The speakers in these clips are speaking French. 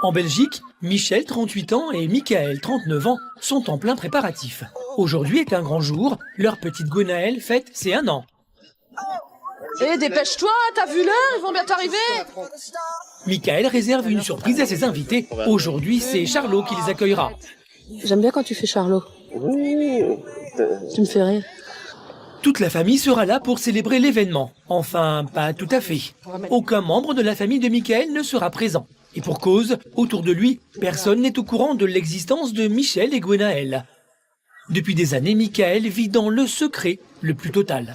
En Belgique, Michel, 38 ans, et Michael, 39 ans, sont en plein préparatif. Aujourd'hui est un grand jour, leur petite Gwenaëlle fête ses 1 an. Eh, dépêche-toi, t'as vu l'heure, ils vont bientôt arriver. Michael réserve une surprise à ses invités. Aujourd'hui, c'est Charlot qui les accueillera. J'aime bien quand tu fais Charlot. Tu me fais rire. Toute la famille sera là pour célébrer l'événement. Enfin, pas tout à fait. Aucun membre de la famille de Michael ne sera présent. Et pour cause, autour de lui, personne n'est au courant de l'existence de Michel et Gwenaëlle. Depuis des années, Michael vit dans le secret le plus total.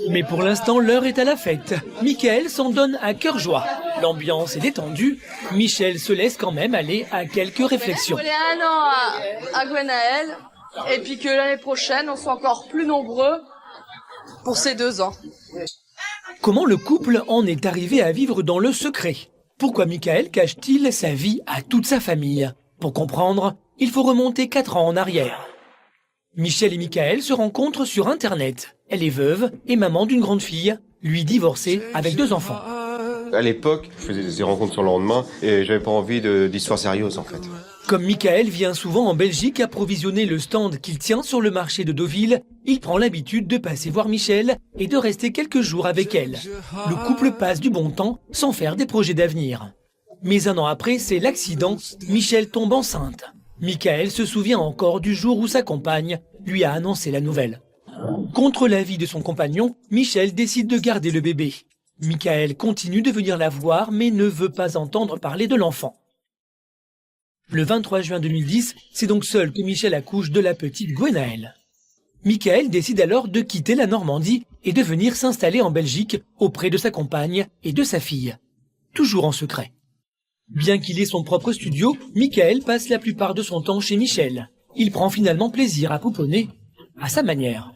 Mais pour l'instant, l'heure est à la fête. Michael s'en donne à cœur joie. L'ambiance est détendue. Michel se laisse quand même aller à quelques réflexions. Il faut les 1 an à Gwenaëlle, et puis que l'année prochaine, on soit encore plus nombreux pour ces 2 ans. Comment le couple en est arrivé à vivre dans le secret? Pourquoi Michael cache-t-il sa vie à toute sa famille? Pour comprendre, il faut remonter 4 ans en arrière. Michel et Michael se rencontrent sur Internet. Elle est veuve et maman d'une grande fille, lui divorcée avec 2 enfants. À l'époque, je faisais des rencontres sur le lendemain et j'avais pas envie d'histoires sérieuses en fait. Comme Michael vient souvent en Belgique approvisionner le stand qu'il tient sur le marché de Deauville, il prend l'habitude de passer voir Michel et de rester quelques jours avec elle. Le couple passe du bon temps sans faire des projets d'avenir. Mais 1 an après, c'est l'accident. Michel tombe enceinte. Michael se souvient encore du jour où sa compagne lui a annoncé la nouvelle. Contre l'avis de son compagnon, Michel décide de garder le bébé. Michael continue de venir la voir mais ne veut pas entendre parler de l'enfant. Le 23 juin 2010, c'est donc seul que Michel accouche de la petite Gwenaëlle. Michael décide alors de quitter la Normandie et de venir s'installer en Belgique auprès de sa compagne et de sa fille. Toujours en secret. Bien qu'il ait son propre studio, Michael passe la plupart de son temps chez Michel. Il prend finalement plaisir à pouponner à sa manière.